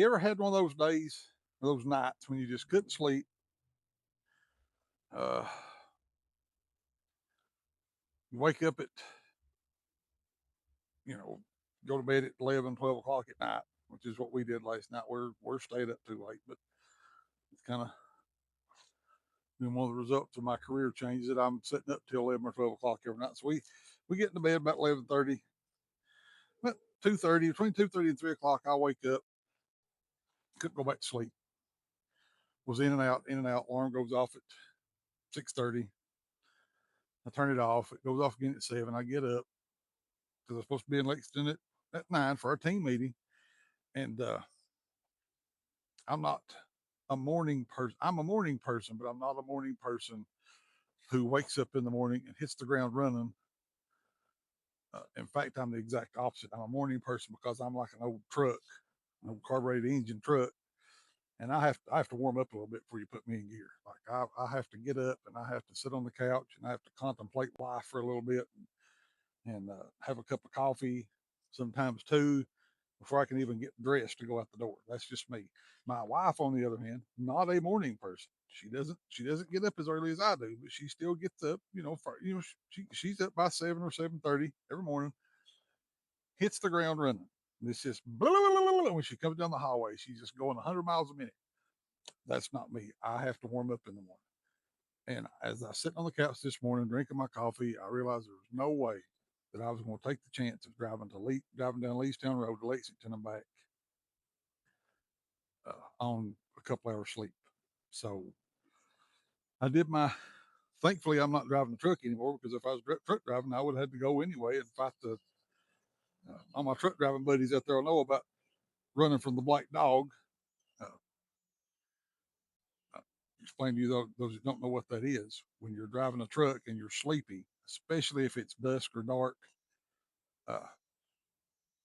ever had one of those days, those nights when you just couldn't sleep? Uh, you wake up at, you know, go to bed at 11, 12 o'clock at night, which is what we did last night. We're stayed up too late, but it's kind of been one of the results of my career changes that I'm sitting up till 11 or 12 o'clock every night. So we get into bed about 11:30, but 2:30, between 2:30 and 3 o'clock, I wake up, couldn't go back to sleep. Was in and out, in and out. Alarm goes off at 6:30. I turn it off. It goes off again at 7. I get up because I'm supposed to be in Lexington at 9 for our team meeting. And I'm not a morning person. I'm a morning person, but I'm not a morning person who wakes up in the morning and hits the ground running. In fact, I'm the exact opposite. I'm a morning person because I'm like an old truck, an old carbureted engine truck, and I have to warm up a little bit before you put me in gear. Like I have to get up and I have to sit on the couch and I have to contemplate life for a little bit and have a cup of coffee, sometimes two, before I can even get dressed to go out the door. That's just me. My wife, on the other hand, not a morning person. She doesn't get up as early as I do, but she still gets up. She's up by 7 or 7:30 every morning, hits the ground running. And it's just blah, blah, blah, blah, blah. When she comes down the hallway, she's just going 100 miles a minute. That's not me. I have to warm up in the morning. And as I sit on the couch this morning drinking my coffee, I realized there was no way that I was going to take the chance of driving down Leestown Road to Lexington and back on a couple hours sleep. So I did my. Thankfully, I'm not driving the truck anymore because if I was truck driving, I would have had to go anyway and fight all my truck driving buddies out there will know about running from the black dog. Uh, Explain to you those that don't know what that is. When you're driving a truck and you're sleepy, especially if it's dusk or dark, uh,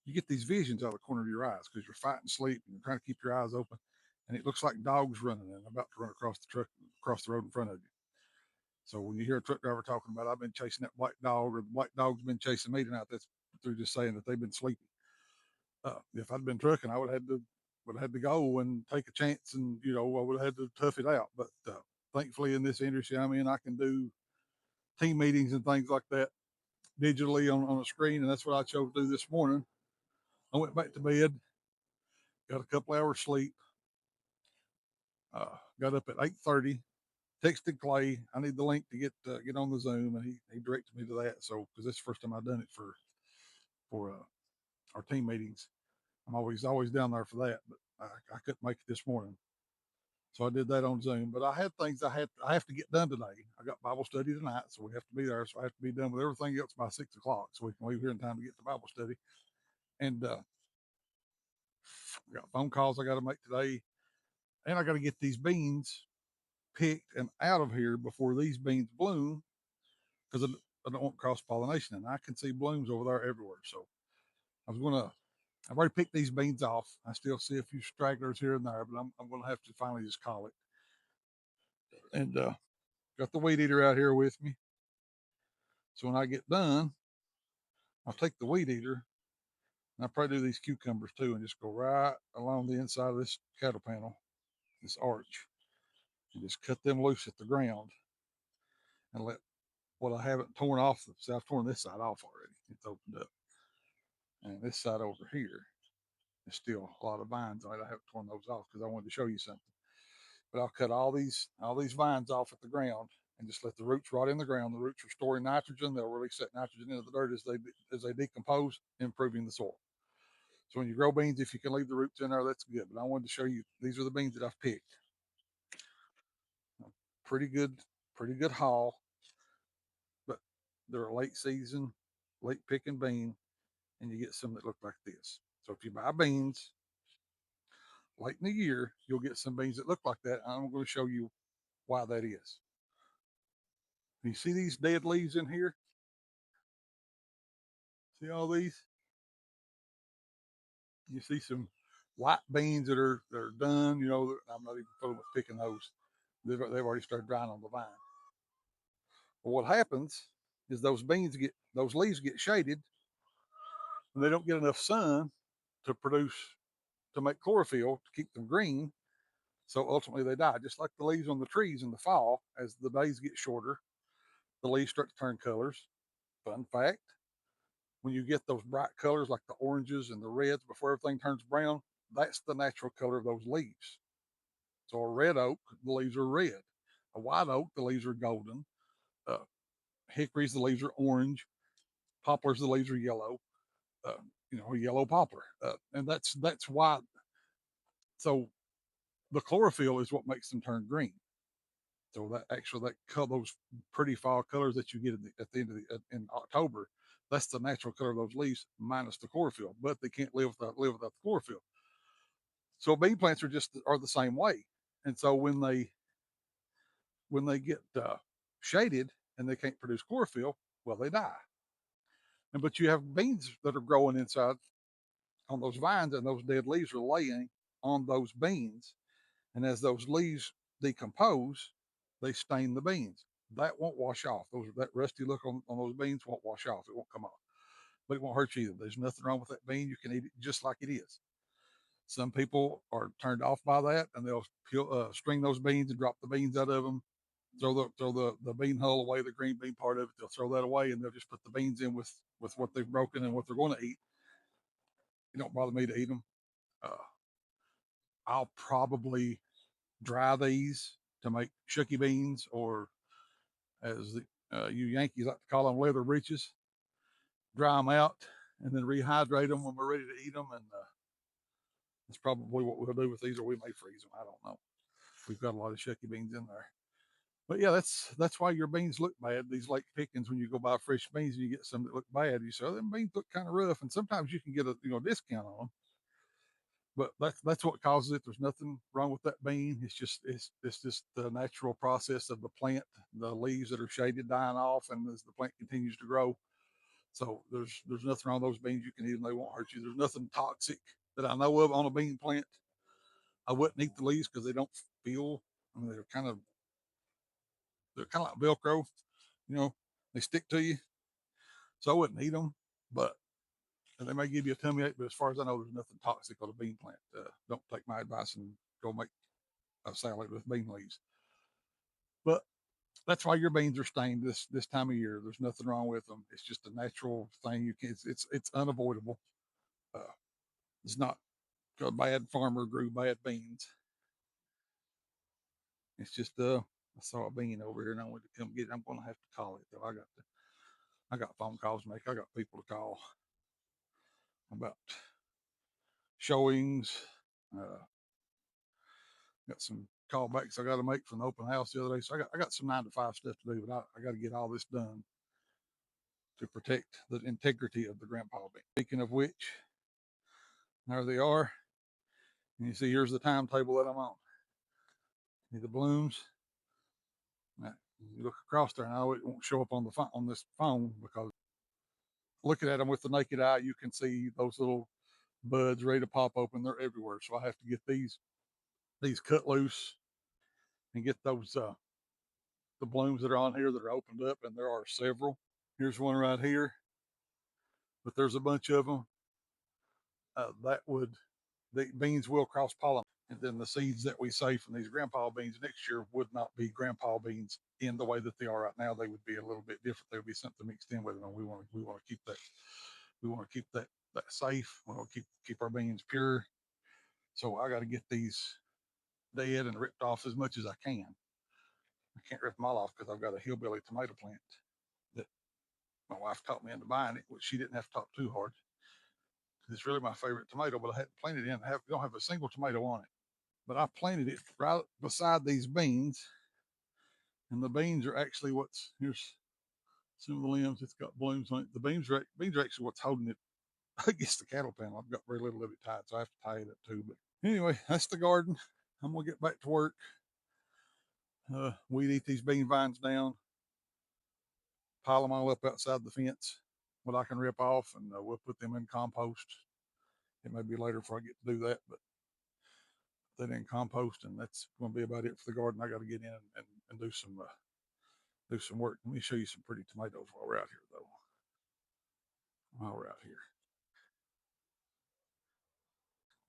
you get these visions out of the corner of your eyes because you're fighting sleep and you're trying to keep your eyes open, and it looks like dogs running and about to run across the road in front of you. So when you hear a truck driver talking about I've been chasing that black dog or the black dog's been chasing me tonight, that's they're just saying that they've been sleepy. If I'd been trucking, I would have had to go and take a chance, and I would have had to tough it out. But thankfully, in this industry I'm in, I can do team meetings and things like that digitally on a screen, and that's what I chose to do this morning. I went back to bed, got a couple hours sleep, got up at 8:30, texted Clay. I need the link to get on the Zoom, and he directed me to that. So because this is the first time I've done it for our team meetings, I'm always down there for that, but I couldn't make it this morning, so I did that on Zoom. But I had things I have to get done today. I got Bible study tonight, so we have to be there. So I have to be done with everything else by 6 o'clock, so we can leave here in time to get to Bible study. And I got phone calls I got to make today, and I got to get these beans picked and out of here before these beans bloom because I don't want cross pollination, and I can see blooms over there everywhere. So I was gonna. I've already picked these beans off. I still see a few stragglers here and there, but I'm going to have to finally just call it. And got the weed eater out here with me. So when I get done, I'll take the weed eater and I'll probably do these cucumbers too and just go right along the inside of this cattle panel, this arch, and just cut them loose at the ground and let what I haven't torn off. See, I've torn this side off already. It's opened up. And this side over here is still a lot of vines on it. I haven't torn those off because I wanted to show you something. But I'll cut all these vines off at the ground and just let the roots rot in the ground. The roots are storing nitrogen. They'll release that nitrogen into the dirt as they decompose, improving the soil. So when you grow beans, if you can leave the roots in there, that's good. But I wanted to show you these are the beans that I've picked. Pretty good, pretty good haul, but they're a late season, late picking bean, and you get some that look like this. So if you buy beans late in the year, you'll get some beans that look like that. I'm going to show you why that is. You see these dead leaves in here? See all these? You see some white beans that are done. I'm not even fooling with picking those. They've already started drying on the vine. But what happens is those leaves get shaded, and they don't get enough sun to produce to make chlorophyll to keep them green. So ultimately they die, just like the leaves on the trees in the fall. As the days get shorter, the leaves start to turn colors. Fun fact, when you get those bright colors like the oranges and the reds before everything turns brown, that's the natural color of those leaves. So a red oak, the leaves are red. A white oak, the leaves are golden. Uh, Hickories, the leaves are orange. Poplars, the leaves are yellow. Uh, a yellow poplar, and that's why. So the chlorophyll is what makes them turn green. So that actually those pretty fall colors that you get at the end of in October, that's the natural color of those leaves minus the chlorophyll. But they can't live without the chlorophyll. So bean plants are the same way. And so when they get shaded and they can't produce chlorophyll, well, they die. But you have beans that are growing inside on those vines, and those dead leaves are laying on those beans. And as those leaves decompose, they stain the beans. That won't wash off. That rusty look on those beans won't wash off. It won't come off, but it won't hurt you either. There's nothing wrong with that bean. You can eat it just like it is. Some people are turned off by that, and they'll string those beans and drop the beans out of them. Throw the bean hull away, the green bean part of it. They'll throw that away, and they'll just put the beans in with what they've broken and what they're going to eat. It don't bother me to eat them. Uh, I'll probably dry these to make shucky beans, or as you Yankees like to call them, leather breeches. Dry them out and then rehydrate them when we're ready to eat them. And that's probably what we'll do with these, or we may freeze them. I don't know. We've got a lot of shucky beans in there. But yeah, that's why your beans look bad. These late pickings, when you go buy fresh beans and you get some that look bad, you say, "Oh, them beans look kind of rough." And sometimes you can get a discount on them. But that's what causes it. There's nothing wrong with that bean. It's just the natural process of the plant, the leaves that are shaded dying off, and as the plant continues to grow. So there's nothing wrong with those beans. You can eat them; they won't hurt you. There's nothing toxic that I know of on a bean plant. I wouldn't eat the leaves because they don't feel. I mean, they're kind of like Velcro, you know. They stick to you, so I wouldn't eat them. But they may give you a tummy ache. But as far as I know, there's nothing toxic on a bean plant. Don't take my advice and go make a salad with bean leaves. But that's why your beans are stained this time of year. There's nothing wrong with them. It's just a natural thing. You can it's unavoidable. Uh, it's not a bad farmer grew bad beans. It's just I saw a bean over here and I went to come get it. I'm gonna have to call it though. I got phone calls to make. I got people to call about showings. Uh, got some callbacks I got to make from the open house the other day. So I got some 9 to 5 stuff to do, but I got to get all this done to protect the integrity of the grandpa bean. Speaking of which, there they are. And you see, here's the timetable that I'm on. See the blooms. Now, you look across there, and I know it won't show up on this phone because looking at them with the naked eye, you can see those little buds ready to pop open. They're everywhere. So I have to get these cut loose and get those the blooms that are on here that are opened up, and there are several. Here's one right here, but there's a bunch of them. The beans will cross pollinate, and then the seeds that we save from these grandpa beans next year would not be grandpa beans in the way that they are right now. They would be a little bit different. There would be something mixed in with them. And we want to keep that safe. We want to keep our beans pure. So I got to get these dead and ripped off as much as I can. I can't rip them all off because I've got a hillbilly tomato plant that my wife taught me into buying it, which she didn't have to talk too hard. It's really my favorite tomato, but I hadn't planted it in. Don't have a single tomato on it. But I planted it right beside these beans, and the beans are actually here's some of the limbs. It's got blooms on it. The beans are actually what's holding it against the cattle pen. I've got very little of it tied, so I have to tie it up too. But anyway, that's the garden. I'm gonna get back to work. We'd eat these bean vines down, pile them all up outside the fence, what I can rip off, and we'll put them in compost. It may be later before I get to do that, but that in compost, and that's going to be about it for the garden. I got to get in and do some work. Let me show you some pretty tomatoes while we're out here, though. While we're out here,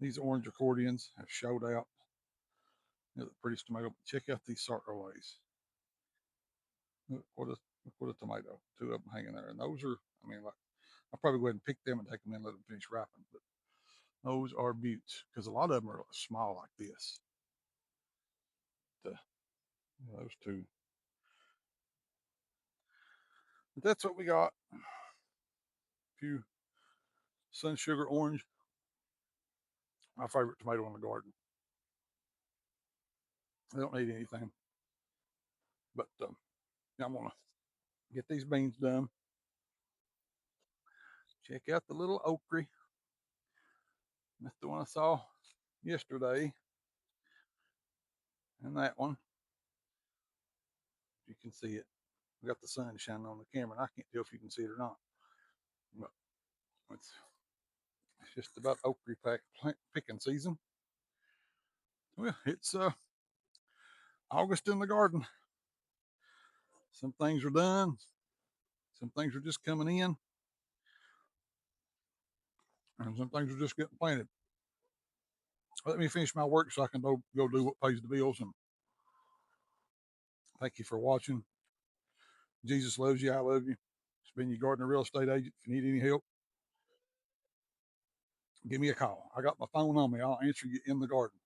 These orange accordions have showed out. They're the prettiest tomato. But check out these Sartolays. Look what a tomato. Two of them hanging there. And those are, I mean, like, I'll probably go ahead and pick them and take them in and let them finish ripening. But those are buttes because a lot of them are small like this. Those two. But that's what we got. A few sun sugar orange. My favorite tomato in the garden. I don't need anything. But I'm going to get these beans done. Check out the little okra. That's the one I saw yesterday. And that one. You can see it. We got the sun shining on the camera, and I can't tell if you can see it or not. But it's just about okra picking season. Well, it's August in the garden. Some things are done. Some things are just coming in. And some things are just getting planted. Let me finish my work so I can go do what pays the bills. And thank you for watching. Jesus loves you. I love you. It's been your gardener real estate agent. If you need any help, give me a call. I got my phone on me. I'll answer you in the garden.